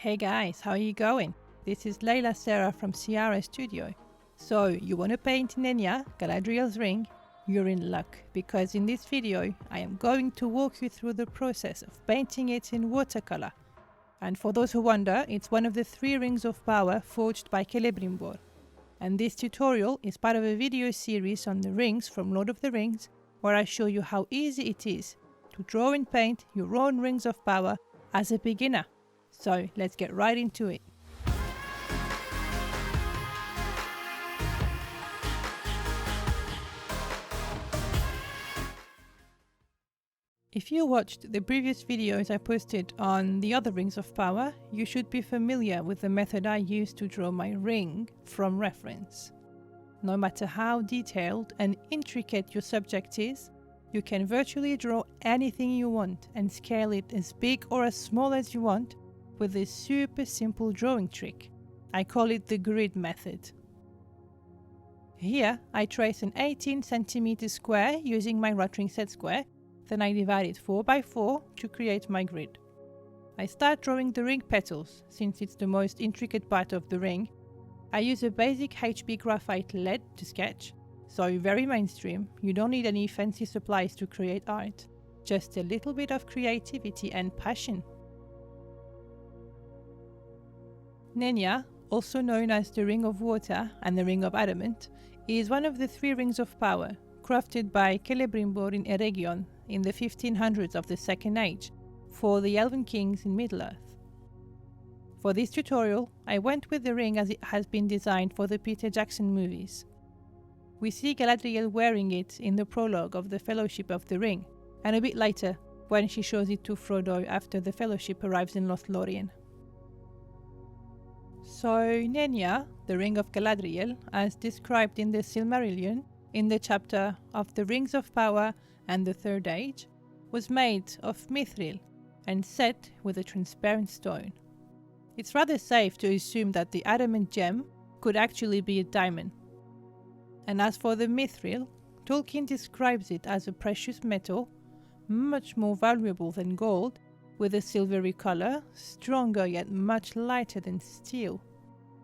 Hey guys, how are you going? This is Leïla-Sarra from Ciara Studio. So, you want to paint Nenya Galadriel's ring? You're in luck, because in this video I am going to walk you through the process of painting it in watercolor. And for those who wonder, it's one of the 3 rings of power forged by Celebrimbor. And this tutorial is part of a video series on the rings from Lord of the Rings, where I show you how easy it is to draw and paint your own rings of power as a beginner. So let's get right into it. If you watched the previous videos I posted on the other rings of power, you should be familiar with the method I use to draw my ring from reference. No matter how detailed and intricate your subject is, you can virtually draw anything you want and scale it as big or as small as you want with this super simple drawing trick. I call it the grid method. Here I trace an 18 cm square using my rotring set square, then I divide it 4 by 4 to create my grid. I start drawing the ring petals, since it's the most intricate part of the ring. I use a basic HB graphite lead to sketch, so very mainstream. You don't need any fancy supplies to create art, just a little bit of creativity and passion. Nenya, also known as the Ring of Water and the Ring of Adamant, is one of the 3 rings of power, crafted by Celebrimbor in Eregion in the 1500s of the Second Age, for the Elven kings in Middle-earth. For this tutorial, I went with the ring as it has been designed for the Peter Jackson movies. We see Galadriel wearing it in the prologue of the Fellowship of the Ring, and a bit later, when she shows it to Frodo after the Fellowship arrives in Lothlorien. So Nenya, the Ring of Galadriel, as described in the Silmarillion, in the chapter of the Rings of Power and the Third Age, was made of mithril and set with a transparent stone. It's rather safe to assume that the adamant gem could actually be a diamond. And as for the mithril, Tolkien describes it as a precious metal, much more valuable than gold, with a silvery color, stronger yet much lighter than steel.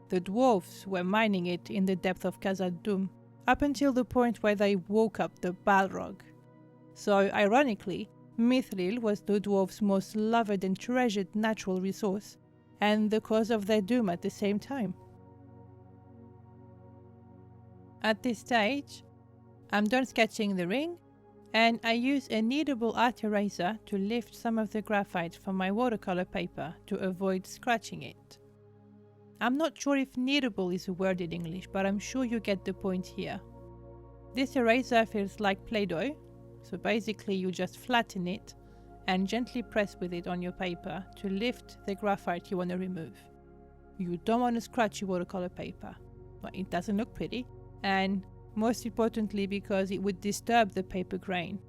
The dwarves were mining it in the depth of Khazad-dûm, up until the point where they woke up the Balrog. So, ironically, mithril was the dwarves' most loved and treasured natural resource, and the cause of their doom at the same time. At this stage, I'm done sketching the ring, and I use a kneadable art eraser to lift some of the graphite from my watercolor paper to avoid scratching it. I'm not sure if kneadable is a word in English, but I'm sure you get the point here. This eraser feels like Play-Doh, so basically you just flatten it and gently press with it on your paper to lift the graphite you want to remove. You don't want to scratch your watercolor paper, but it doesn't look pretty, and most importantly because it would disturb the paper grain.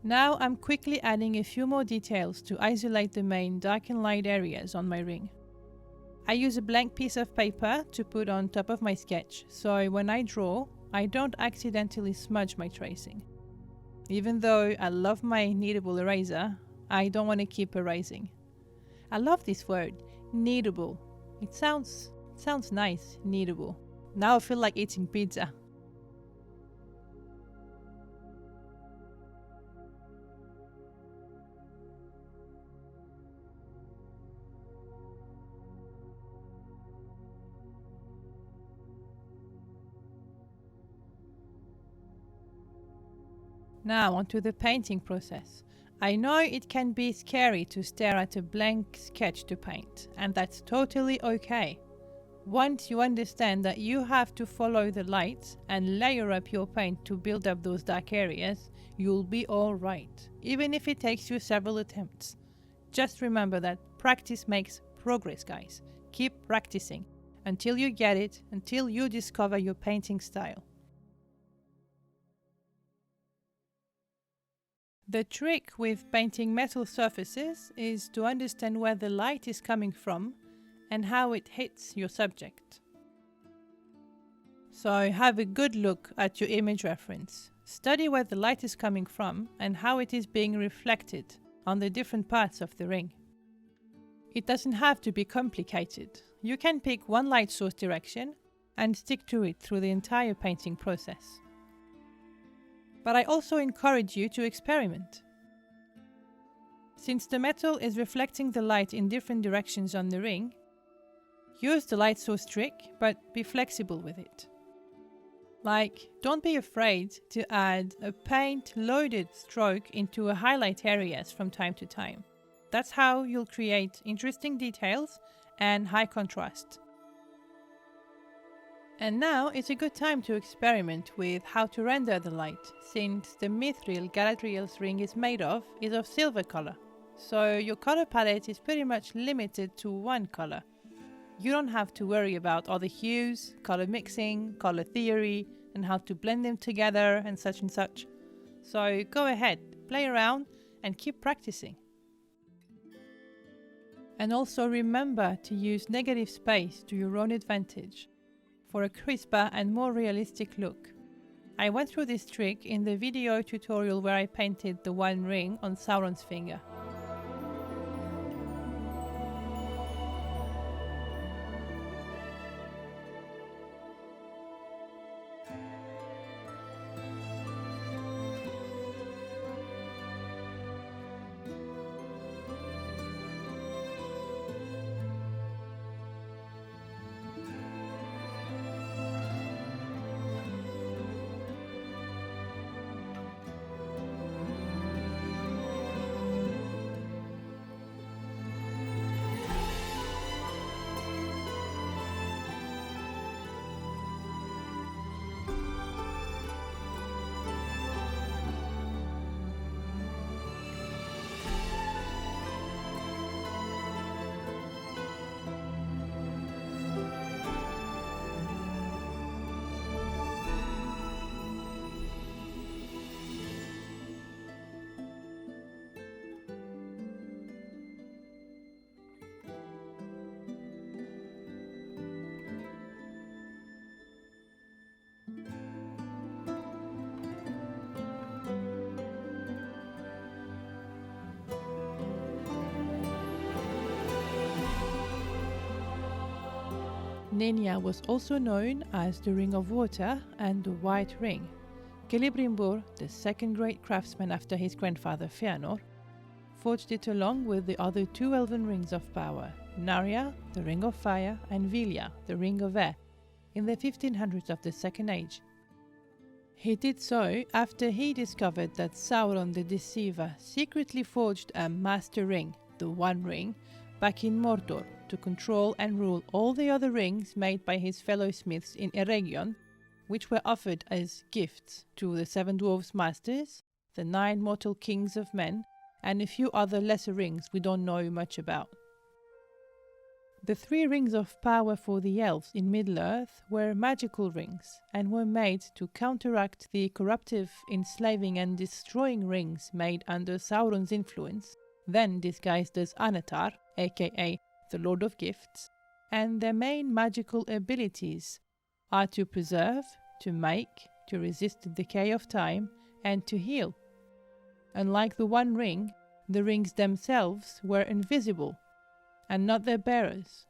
Now I'm quickly adding a few more details to isolate the main dark and light areas on my ring. I use a blank piece of paper to put on top of my sketch, so when I draw, I don't accidentally smudge my tracing. Even though I love my kneadable eraser, I don't want to keep erasing. I love this word, kneadable. It sounds nice, kneadable. Now I feel like eating pizza. Now onto the painting process. I know it can be scary to stare at a blank sketch to paint, and that's totally okay. Once you understand that you have to follow the lights and layer up your paint to build up those dark areas, you'll be alright, even if it takes you several attempts. Just remember that practice makes progress, guys. Keep practicing until you get it, until you discover your painting style. The trick with painting metal surfaces is to understand where the light is coming from and how it hits your subject. So have a good look at your image reference. Study where the light is coming from and how it is being reflected on the different parts of the ring. It doesn't have to be complicated. You can pick one light source direction and stick to it through the entire painting process. But I also encourage you to experiment. Since the metal is reflecting the light in different directions on the ring, use the light source trick, but be flexible with it. Like, don't be afraid to add a paint-loaded stroke into a highlight areas from time to time. That's how you'll create interesting details and high contrast. And now is a good time to experiment with how to render the light, since the mithril Galadriel's ring is made of is of silver color. So your color palette is pretty much limited to one color. You don't have to worry about other hues, color mixing, color theory, and how to blend them together and such. So go ahead, play around and keep practicing. And also remember to use negative space to your own advantage for a crisper and more realistic look. I went through this trick in the video tutorial where I painted the One Ring on Sauron's finger. Nenya was also known as the Ring of Water and the White Ring. Celebrimbor, the second great craftsman after his grandfather Fëanor, forged it along with the other two elven rings of power, Narya, the Ring of Fire, and Vilya, the Ring of Air, in the 1500s of the Second Age. He did so after he discovered that Sauron the Deceiver secretly forged a master ring, the One Ring, back in Mordor to control and rule all the other rings made by his fellow smiths in Eregion, which were offered as gifts to the Seven Dwarfs Masters, the 9 mortal kings of men, and a few other lesser rings we don't know much about. The 3 rings of power for the elves in Middle-earth were magical rings and were made to counteract the corruptive, enslaving and destroying rings made under Sauron's influence, then disguised as Anatar, aka the Lord of Gifts, and their main magical abilities are to preserve, to make, to resist the decay of time, and to heal. Unlike the One Ring, the rings themselves were invisible, and not their bearers.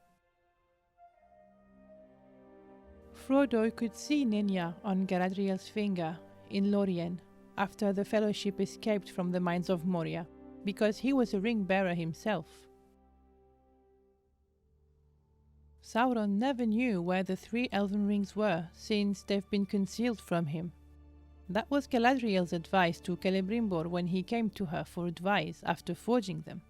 Frodo could see Nenya on Galadriel's finger in Lorien after the Fellowship escaped from the mines of Moria, because he was a ring bearer himself. Sauron never knew where the 3 elven rings were, since they've been concealed from him. That was Galadriel's advice to Celebrimbor when he came to her for advice after forging them.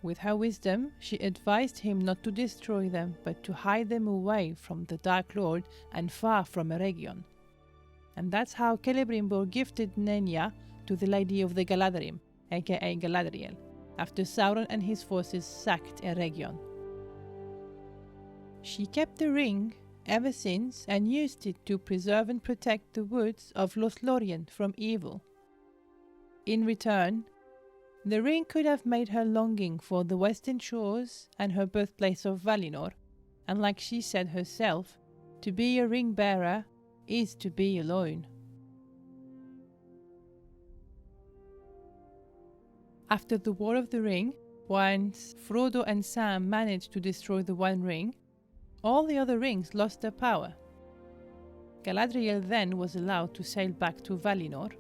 With her wisdom, she advised him not to destroy them, but to hide them away from the Dark Lord and far from Eregion. And that's how Celebrimbor gifted Nenya to the Lady of the Galadrim, aka Galadriel, after Sauron and his forces sacked Eregion. She kept the ring ever since and used it to preserve and protect the woods of Lothlorien from evil. In return, the ring could have made her longing for the western shores and her birthplace of Valinor, and like she said herself, to be a ring bearer is to be alone. After the War of the Ring, once Frodo and Sam managed to destroy the One Ring, all the other rings lost their power. Galadriel then was allowed to sail back to Valinor,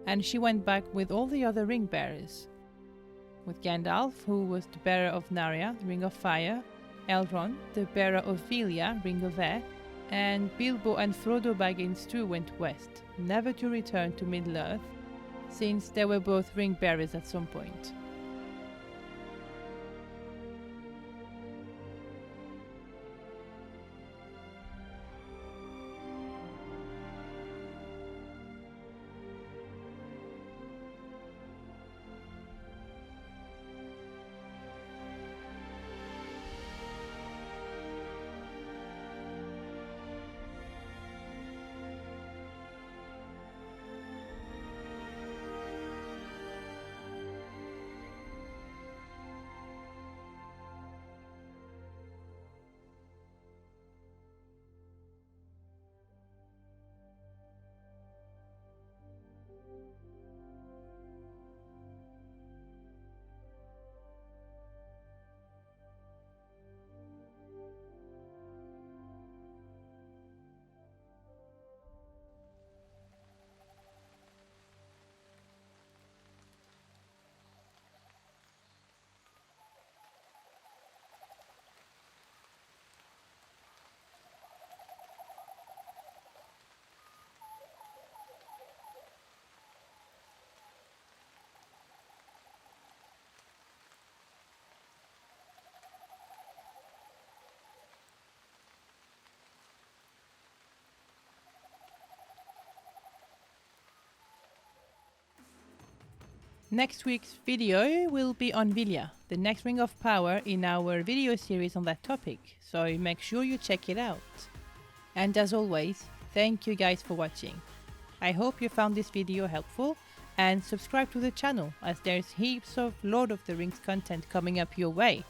and she went back with all the other ring bearers. With Gandalf, who was the bearer of Narya, Ring of Fire, Elrond, the bearer of Velia, Ring of Air, and Bilbo and Frodo Baggins too went west, never to return to Middle-earth, since they were both ring bearers at some point. Next week's video will be on Velia, the next Ring of Power in our video series on that topic, so make sure you check it out. And as always, thank you guys for watching. I hope you found this video helpful, and subscribe to the channel as there's heaps of Lord of the Rings content coming up your way.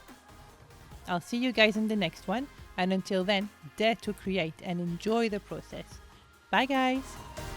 I'll see you guys in the next one, and until then, dare to create and enjoy the process. Bye guys!